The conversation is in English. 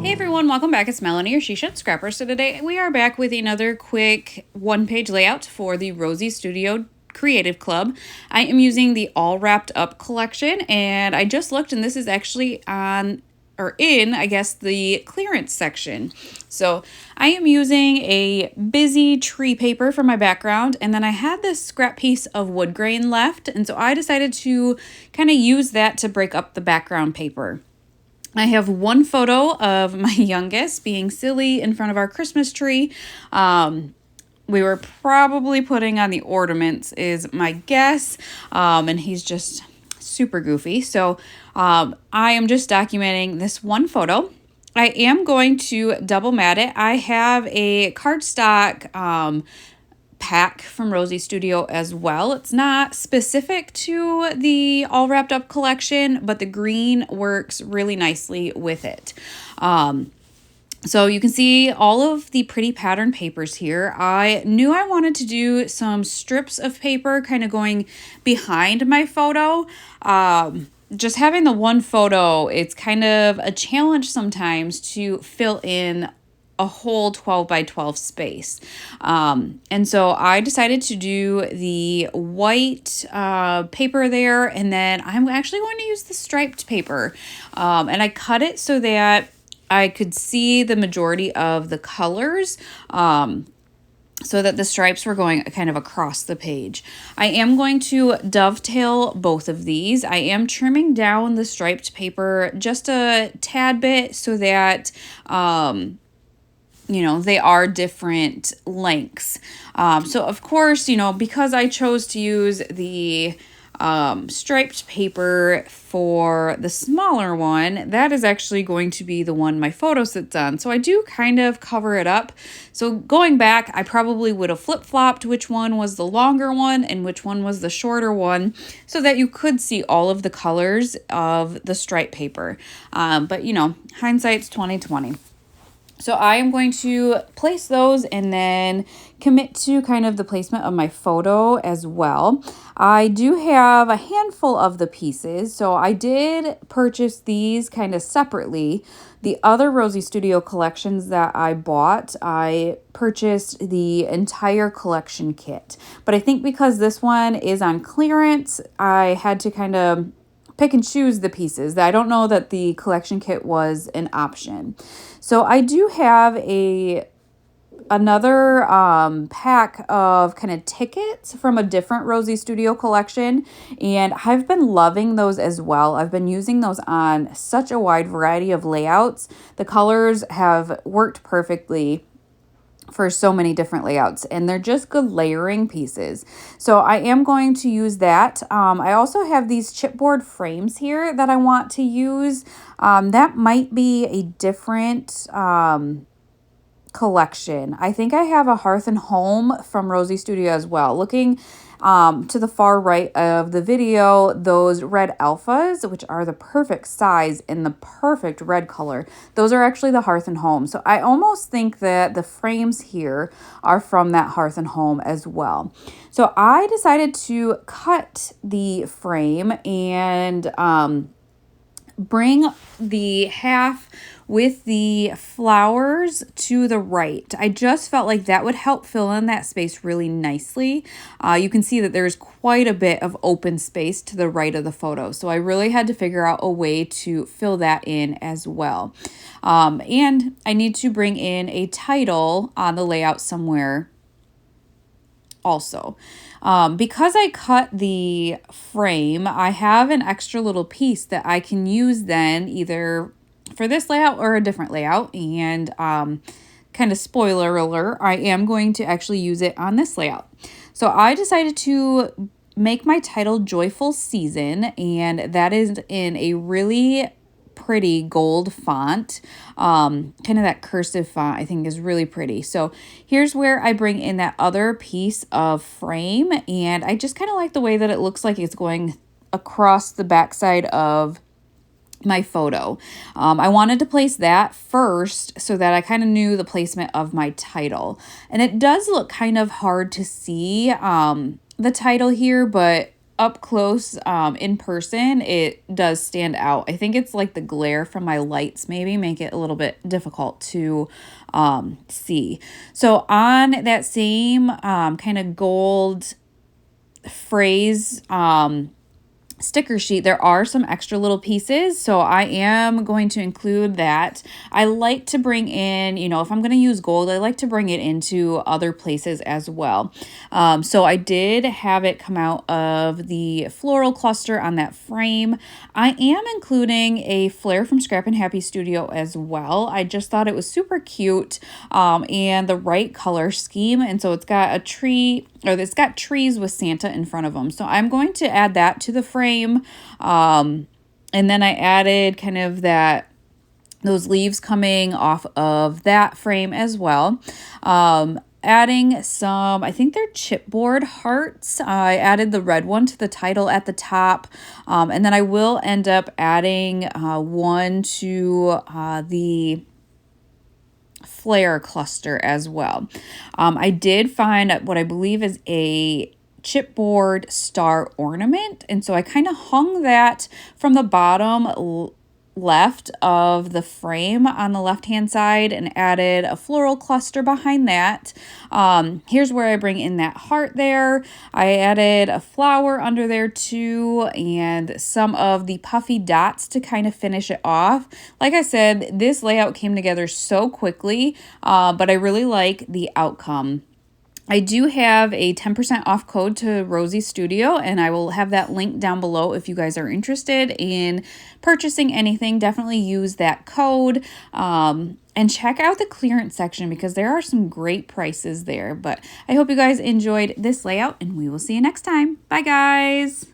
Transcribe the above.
Hey everyone, welcome back. It's Melanie, your She Shed Scrapper. So today we are back with another quick one-page layout for the Rosie Studio Creative Club. I am using the All Wrapped Up collection, and I just looked, and this is actually on, or in, I guess, the clearance section. So I am using a busy tree paper for my background, and then I had this scrap piece of wood grain left, and so I decided to kind of use that to break up the background paper. I have one photo of my youngest being silly in front of our Christmas tree. We were probably putting on the ornaments is my guess, and he's just super goofy. So I am just documenting this one photo. I am going to double mat it. I have a cardstock pack from Rosie Studio as well. It's not specific to the All Wrapped Up collection, but the green works really nicely with it. So you can see all of the pretty pattern papers here. I knew I wanted to do some strips of paper kind of going behind my photo. Just having the one photo, it's kind of a challenge sometimes to fill in a whole 12 by 12 space. And so I decided to do the white paper there, and then I'm actually going to use the striped paper. And I cut it so that I could see the majority of the colors, so that the stripes were going kind of across the page. I am going to dovetail both of these. I am trimming down the striped paper just a tad bit so that they are different lengths. So of course, because I chose to use the striped paper for the smaller one, that is actually going to be the one my photo sits on. So I do kind of cover it up. So going back, I probably would have flip-flopped which one was the longer one and which one was the shorter one so that you could see all of the colors of the striped paper. But hindsight's 20/20. So I am going to place those and then commit to kind of the placement of my photo as well. I do have a handful of the pieces, so I did purchase these kind of separately. The other Rosie Studio collections that I bought, I purchased the entire collection kit. But I think because this one is on clearance, I had to kind of pick and choose the pieces. I don't know that the collection kit was an option. So I do have another pack of kind of tickets from a different Rosie Studio collection, and I've been loving those as well. I've been using those on such a wide variety of layouts. The colors have worked perfectly for so many different layouts, and they're just good layering pieces. So I am going to use that. I also have these chipboard frames here that I want to use. That might be a different collection. I think I have a Hearth and Home from Rosie Studio as well. Looking to the far right of the video, those red alphas, which are the perfect size in the perfect red color, those are actually the Hearth and Home. So I almost think that the frames here are from that Hearth and Home as well. So I decided to cut the frame and bring the half with the flowers to the right. I just felt like that would help fill in that space really nicely. You can see that there's quite a bit of open space to the right of the photo. So I really had to figure out a way to fill that in as well. And I need to bring in a title on the layout somewhere also. Because I cut the frame, I have an extra little piece that I can use then either for this layout or a different layout. And kind of spoiler alert, I am going to actually use it on this layout. So I decided to make my title Joyful Season, and that is in a really pretty gold font. Kind of that cursive font I think is really pretty. So here's where I bring in that other piece of frame, and I just kind of like the way that it looks like it's going across the backside of my photo. I wanted to place that first so that I kind of knew the placement of my title. And it does look kind of hard to see the title here, but up close in person, it does stand out. I think it's like the glare from my lights maybe make it a little bit difficult to see. So on that same kind of gold phrase sticker sheet, there are some extra little pieces, so I am going to include that. I like to bring in, you know, if I'm going to use gold, I like to bring it into other places as well. So I did have it come out of the floral cluster on that frame. I am including a flare from Scrap and Happy Studio as well. I just thought it was super cute and the right color scheme, and so it's got a tree, or it's got trees with Santa in front of them. So I'm going to add that to the frame. And then I added kind of those leaves coming off of that frame as well. Adding some, I think they're chipboard hearts. I added the red one to the title at the top. And then I will end up adding one to the flare cluster as well. I did find what I believe is a chipboard star ornament, and so I kind of hung that from the bottom left of the frame on the left hand side and added a floral cluster behind that. Here's where I bring in that heart there. I added a flower under there too, and some of the puffy dots to kind of finish it off. Like I said, this layout came together so quickly, but I really like the outcome. I do have a 10% off code to Rosie Studio, and I will have that link down below if you guys are interested in purchasing anything. Definitely use that code and check out the clearance section because there are some great prices there. But I hope you guys enjoyed this layout, and we will see you next time. Bye, guys.